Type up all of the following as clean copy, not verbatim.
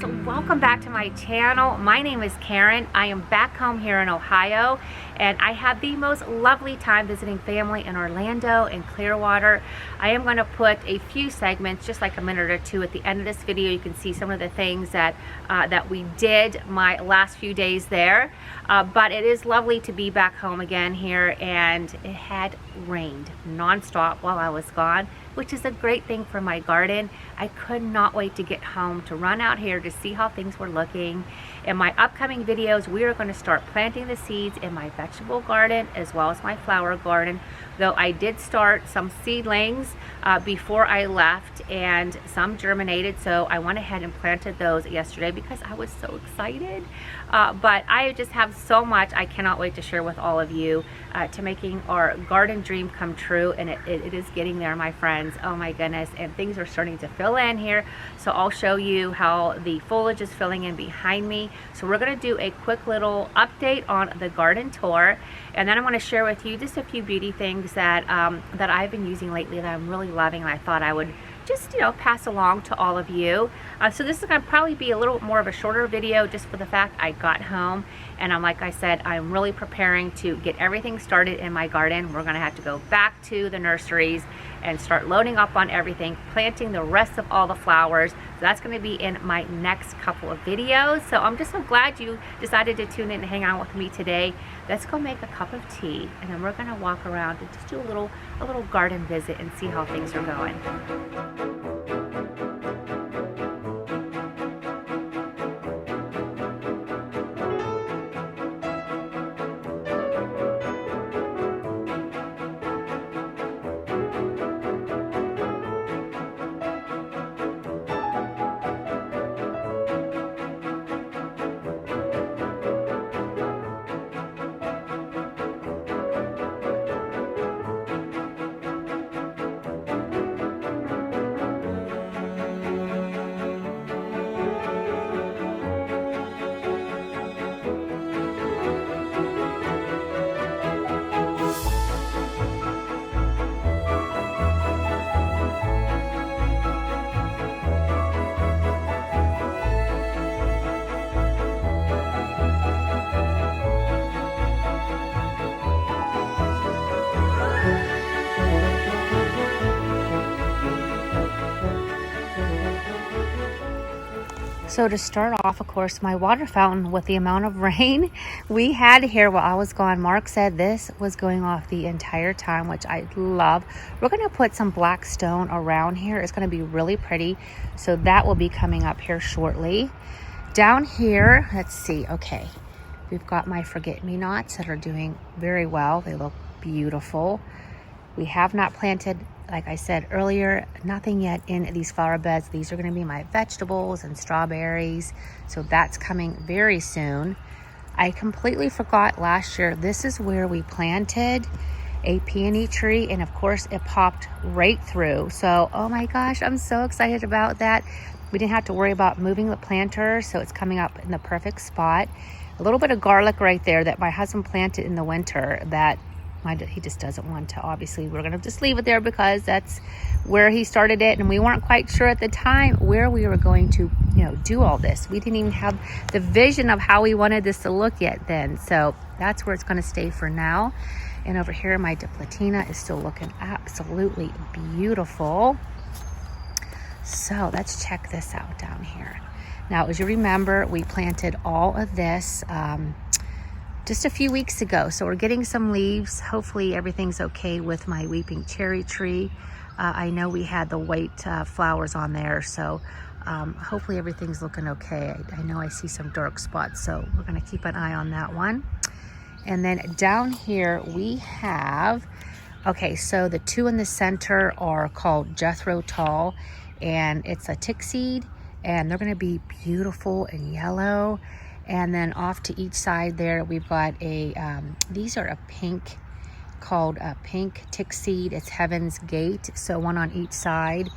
welcome back to my channel. My name is Karen. I am back home here in Ohio, and I had the most lovely time visiting family in Orlando and Clearwater. I am going to put a few segments, just like a minute or two, at the end of this video. You can see some of the things that we did my last few days there, but it is lovely to be back home again here, and it had rained nonstop while I was gone, which is a great thing for my garden. I could not wait to get home to run out here to see how things were looking. In my upcoming videos, we are going to start planting the seeds in my vegetable garden as well as my flower garden, though I did start some seedlings before I left, and some germinated, so I went ahead and planted those yesterday because I was so excited. But I just have so much I cannot wait to share with all of you to making our garden dream come true, and it is getting there, my friends. Oh my goodness, and things are starting to fill in here, so I'll show you how the foliage is filling in behind me. So we're going to do a quick little update on the garden tour, and then I'm going to share with you just a few beauty things that that I've been using lately that I'm really loving, and I thought I would just, you know, pass along to all of you. So this is going to probably be a little more of a shorter video, just for the fact I got home, and like I said, I'm really preparing to get everything started in my garden. We're going to have to go back to the nurseries and start loading up on everything, planting the rest of all the flowers. So that's going to be in my next couple of videos. So I'm just so glad you decided to tune in and hang out with me today. Let's go make a cup of tea, and then we're going to walk around and just do a little garden visit and see how things are going. So to start off, of course, my water fountain, with the amount of rain we had here while I was gone, Mark said this was going off the entire time, which I love. We're going to put some black stone around here. It's going to be really pretty. So that will be coming up here shortly. Down here, let's see. Okay, we've got my forget-me-nots that are doing very well. They look beautiful. We have not planted, like I said earlier, nothing yet in these flower beds. These are going to be my vegetables and strawberries, so that's coming very soon. I completely forgot last year, this is where we planted a peony tree, and of course it popped right through. So oh my gosh, I'm so excited about that. We didn't have to worry about moving the planter, so it's coming up in the perfect spot. A little bit of garlic right there that my husband planted in the winter that he just doesn't want to. Obviously, we're going to just leave it there because that's where he started it, and we weren't quite sure at the time where we were going to, you know, do all this. We didn't even have the vision of how we wanted this to look yet then. So that's where it's going to stay for now. And over here, my Diplotina is still looking absolutely beautiful. So let's check this out down here. Now, as you remember, we planted all of this just a few weeks ago, so we're getting some leaves. Hopefully everything's okay with my weeping cherry tree. I know we had the white flowers on there, so hopefully everything's looking okay. I know I see some dark spots, so we're going to keep an eye on that one. And then down here we have, okay, so the two in the center are called Jethro Tall, and it's a tick seed, and they're going to be beautiful and yellow. And then off to each side there, we've got a, these are a pink, called a pink tick seed. It's Heaven's Gate, so one on each side.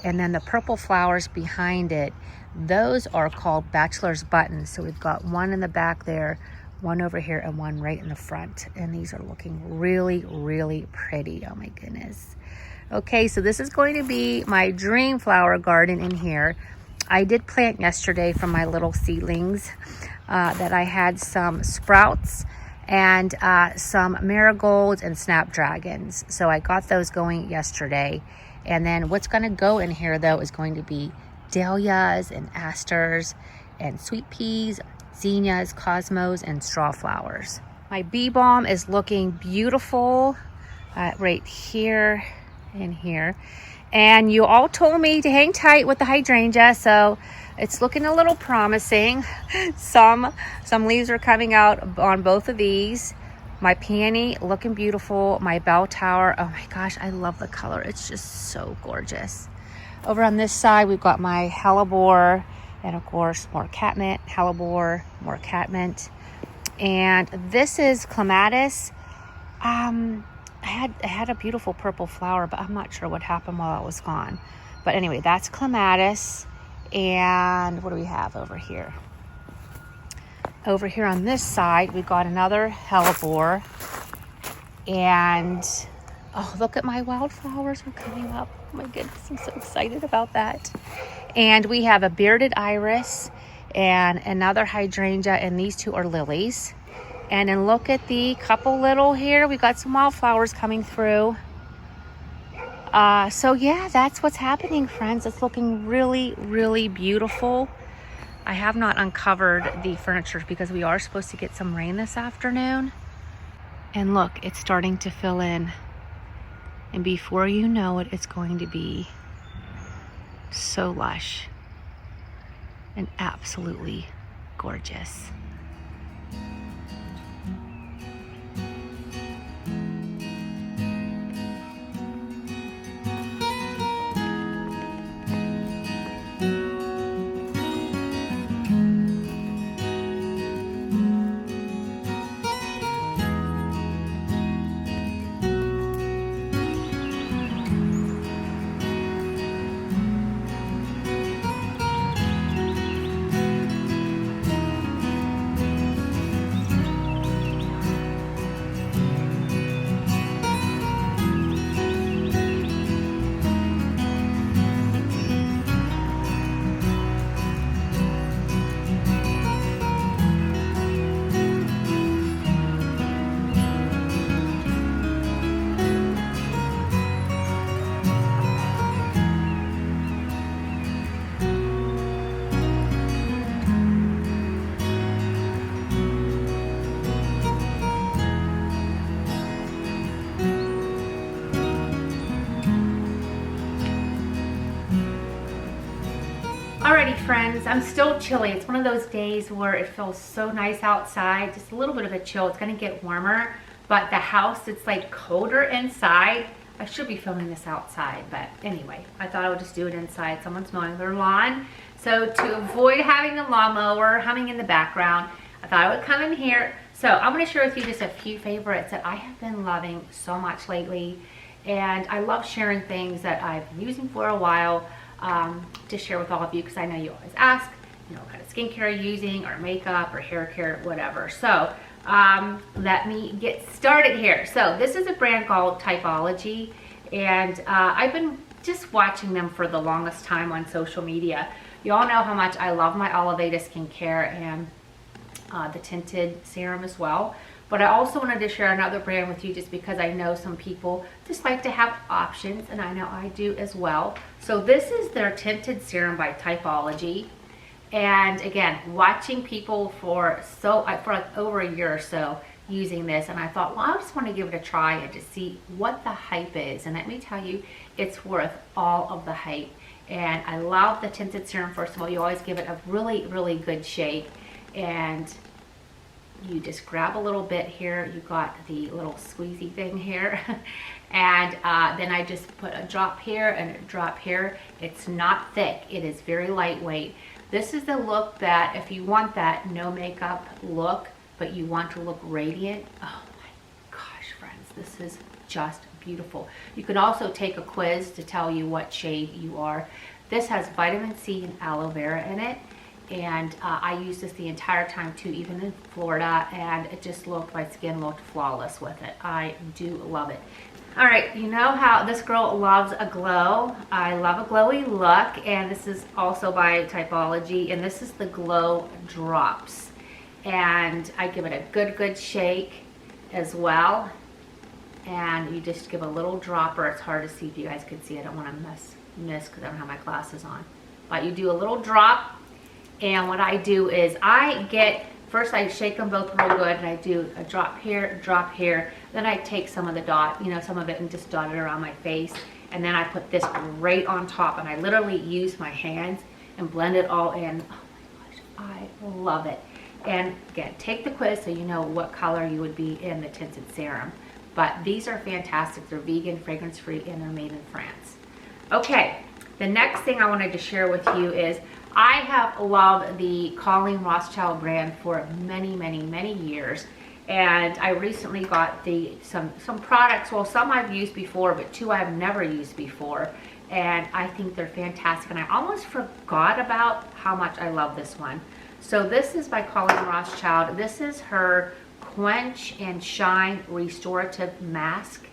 And then the purple flowers behind it, those are called Bachelor's Buttons. So we've got one in the back there, one over here, and one right in the front. And these are looking really, really pretty. Oh my goodness. Okay, so this is going to be my dream flower garden in here. I did plant yesterday from my little seedlings that I had some sprouts and some marigolds and snapdragons. So I got those going yesterday. And then what's going to go in here though is going to be dahlias and asters and sweet peas, zinnias, cosmos, and straw flowers. My bee balm is looking beautiful right here and here. And you all told me to hang tight with the hydrangea, so it's looking a little promising. Some leaves are coming out on both of these. My peony looking beautiful. My bell tower, oh my gosh, I love the color. It's just so gorgeous. Over on this side, we've got my hellebore, and of course more catmint, hellebore, more catmint. And this is clematis. I had a beautiful purple flower, but I'm not sure what happened while I was gone. But anyway, that's clematis. And what do we have over here? Over here on this side, we've got another hellebore. And oh, look at my wildflowers are coming up. Oh my goodness, I'm so excited about that. And we have a bearded iris and another hydrangea, and these two are lilies. And then look at the couple little here. We got some wildflowers coming through. So yeah, that's what's happening, friends. It's looking really, really beautiful. I have not uncovered the furniture because we are supposed to get some rain this afternoon. And look, it's starting to fill in. And before you know it, it's going to be so lush and absolutely gorgeous. Alrighty friends, I'm still chilly. It's one of those days where it feels so nice outside, just a little bit of a chill. It's gonna get warmer, but the house, it's like colder inside. I should be filming this outside, but anyway, I thought I would just do it inside. Someone's mowing their lawn. So to avoid having the lawnmower humming in the background, I thought I would come in here. So I'm gonna share with you just a few favorites that I have been loving so much lately. And I love sharing things that I've been using for a while, to share with all of you, because I know you always ask, you know, what kind of skincare you're using, or makeup, or hair care, whatever. So let me get started here. So this is a brand called Typology, and I've been just watching them for the longest time on social media. You all know how much I love my Oliveda skincare and the tinted serum as well. But I also wanted to share another brand with you just because I know some people just like to have options, and I know I do as well. So this is their tinted serum by Typology. And again, watching people for like over a year or so using this, and I thought, well, I just want to give it a try and to see what the hype is. And let me tell you, it's worth all of the hype. And I love the tinted serum. First of all, you always give it a really, really good shake. And you just grab a little bit here. You got the little squeezy thing here. And then I just put a drop here and a drop here. It's not thick. It is very lightweight. This is the look that if you want that no makeup look, but you want to look radiant, oh my gosh, friends, this is just beautiful. You can also take a quiz to tell you what shade you are. This has vitamin C and aloe vera in it. And I used this the entire time too, even in Florida, and it just looked, my skin looked flawless with it. I do love it. All right, you know how this girl loves a glow. I love a glowy look, and this is also by Typology, and this is the Glow Drops. And I give it a good shake as well. And you just give a little dropper. It's hard to see if you guys can see. I don't want to miss because I don't have my glasses on. But you do a little drop, and what I do is first I shake them both real good, and I do a drop here. Then I take some of the dot, some of it, and just dot it around my face. And then I put this right on top, and I literally use my hands and blend it all in. Oh my gosh, I love it. And again, take the quiz so you know what color you would be in the tinted serum. But these are fantastic. They're vegan, fragrance-free, and they're made in France. Okay, the next thing I wanted to share with you is I have loved the Colleen Rothschild brand for many years. And I recently got some products, well, some I've used before, but two I've never used before. And I think they're fantastic. And I almost forgot about how much I love this one. So this is by Colleen Rothschild. This is her Quench and Shine Restorative Mask,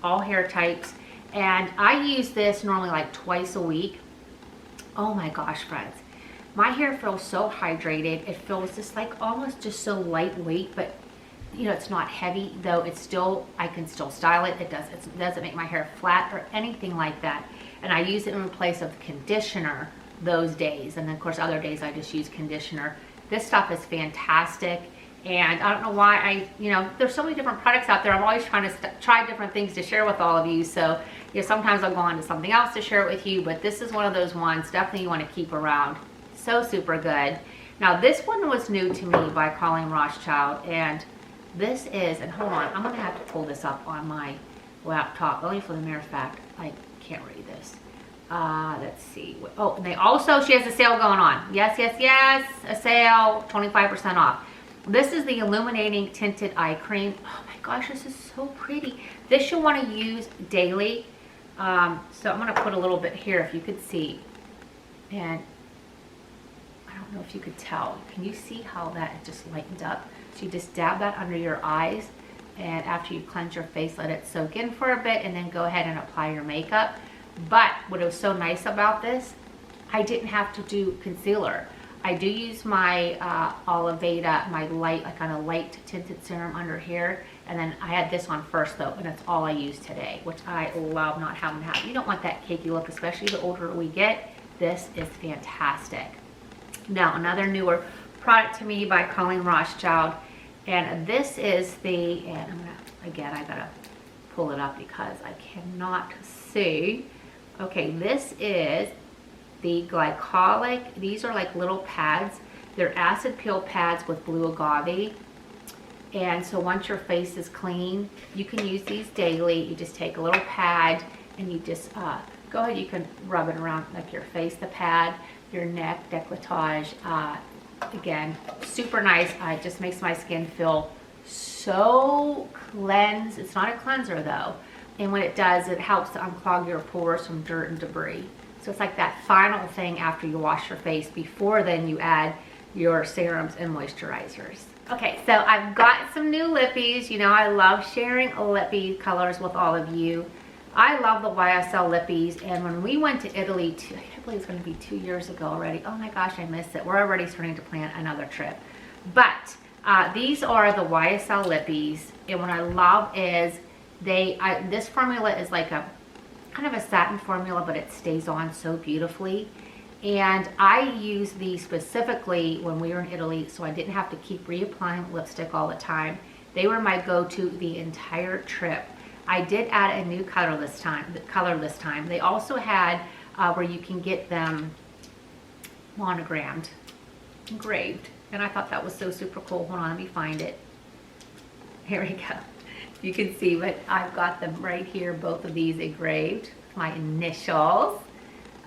all hair types. And I use this normally like twice a week. Oh my gosh, friends. My hair feels so hydrated. It feels just like almost just so lightweight, but it's not heavy, though I can still style it. It doesn't make my hair flat or anything like that. And I use it in place of conditioner those days. And then of course other days I just use conditioner. This stuff is fantastic. And I don't know why there's so many different products out there. I'm always trying to try different things to share with all of you. So sometimes I'll go on to something else to share it with you, but this is one of those ones definitely you want to keep around. So super good. Now this one was new to me by Colleen Rothschild, and this is, and hold on, I'm gonna have to pull this up on my laptop, only for the mere fact I can't read this. Let's see. Oh, and she has a sale going on. Yes, a sale, 25% off. This is the Illuminating Tinted Eye Cream. Oh my gosh, this is so pretty. This you'll want to use daily. So I'm going to put a little bit here if you could see. And I don't know if you could tell. Can you see how that just lightened up? So you just dab that under your eyes. And after you cleanse your face, let it soak in for a bit, and then go ahead and apply your makeup. But what was so nice about this, I didn't have to do concealer. I do use my Oliveda, my kind of light tinted serum under here. And then I had this on first though, and that's all I use today, which I love not having to have. You don't want that cakey look, especially the older we get. This is fantastic. Now, another newer product to me by Colleen Rothschild. And this is and I gotta pull it up because I cannot see. Okay, this is the glycolic. These are like little pads. They're acid peel pads with blue agave. And so once your face is clean, you can use these daily. You just take a little pad and you just go ahead. You can rub it around like your face, the pad, your neck, décolletage. Again, super nice. It just makes my skin feel so cleansed. It's not a cleanser though. And when it does, it helps to unclog your pores from dirt and debris. So it's like that final thing after you wash your face. Before then you add your serums and moisturizers. Okay, so I've got some new lippies. I love sharing lippy colors with all of you. I love the YSL lippies, and when we went to Italy, I can't believe it's going to be 2 years ago already. Oh my gosh, I missed it. We're already starting to plan another trip. But these are the YSL lippies, and what I love is this formula is like a kind of a satin formula, but it stays on so beautifully. And I use these specifically when we were in Italy, so I didn't have to keep reapplying lipstick all the time. They were my go-to the entire trip. I did add a new color this time. They also had where you can get them monogrammed, engraved, and I thought that was so super cool. Hold on, let me find it. Here we go. You can see, but I've got them right here, both of these engraved, my initials.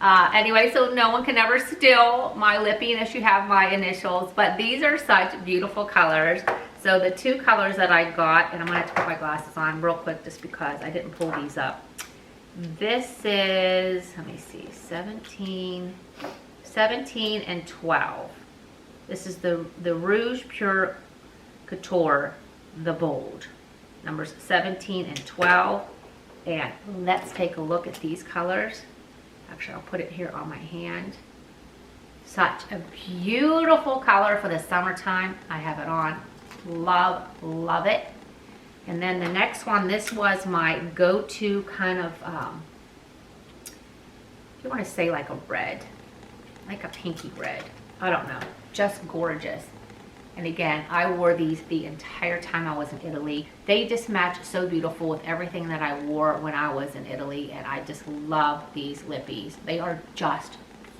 Anyway, so no one can ever steal my lippy unless you have my initials, but these are such beautiful colors. So the two colors that I got, and I'm gonna have to put my glasses on real quick just because I didn't pull these up. This is, let me see, 17 and 12. This is the Rouge Pure Couture, the bold. Numbers 17 and 12. And let's take a look at these colors. Actually, I'll put it here on my hand. Such a beautiful color for the summertime. I have it on. Love, love it. And then the next one, this was my go-to kind of, if you want to say like a red, like a pinky red. I don't know, just gorgeous. And again, I wore these the entire time I was in Italy. They just match so beautiful with everything that I wore when I was in Italy, and I just love these lippies. They are just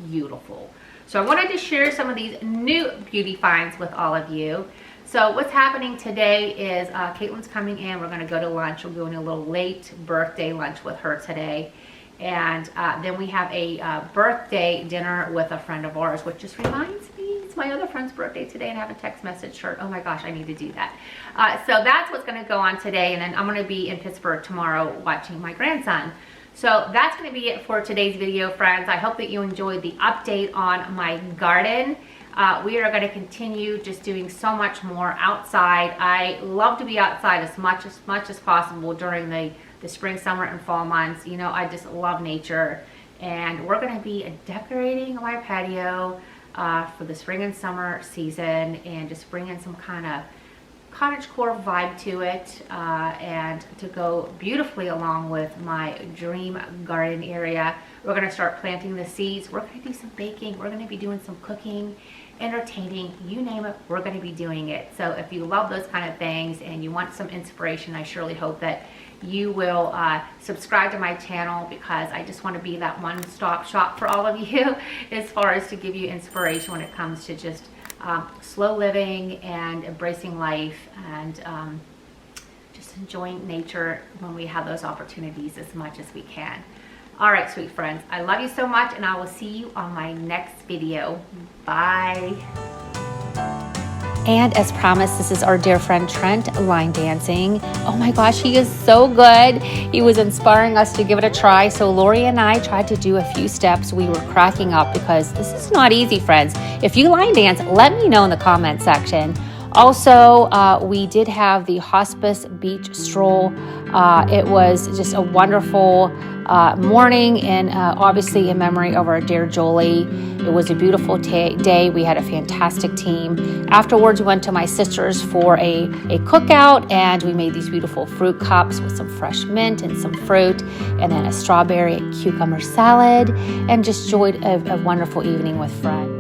beautiful. So I wanted to share some of these new beauty finds with all of you. So what's happening today is Caitlin's coming in. We're gonna go to lunch. We're doing a little late birthday lunch with her today. And then we have a birthday dinner with a friend of ours, which just reminds me, it's my other friend's birthday today, and I have a text message her. Oh my gosh, I need to do that. So that's what's gonna go on today, and then I'm gonna be in Pittsburgh tomorrow watching my grandson. So that's gonna be it for today's video, friends. I hope that you enjoyed the update on my garden. We are gonna continue just doing so much more outside. I love to be outside as much as possible during the spring, summer, and fall months. You know, I just love nature. And we're gonna be decorating my patio for the spring and summer season, and just bring in some kind of cottagecore vibe to it, and to go beautifully along with my dream garden area. We're gonna start planting the seeds. We're gonna do some baking. We're gonna be doing some cooking, entertaining, you name it, we're gonna be doing it. So if you love those kind of things and you want some inspiration, I surely hope that you will subscribe to my channel, because I just want to be that one-stop shop for all of you as far as to give you inspiration when it comes to just slow living and embracing life, and just enjoying nature when we have those opportunities as much as we can. All right, sweet friends, I love you so much, and I will see you on my next video. Bye. And as promised, this is our dear friend Trent line dancing. Oh my gosh, he is so good. He was inspiring us to give it a try. So Lori and I tried to do a few steps. We were cracking up because this is not easy, friends. If you line dance, let me know in the comment section. Also, we did have the hospice beach stroll. It was just a wonderful morning, and obviously in memory of our dear Jolie. It was a beautiful day. We had a fantastic team. Afterwards, we went to my sister's for a cookout, and we made these beautiful fruit cups with some fresh mint and some fruit, and then a strawberry and cucumber salad, and just enjoyed a wonderful evening with friends.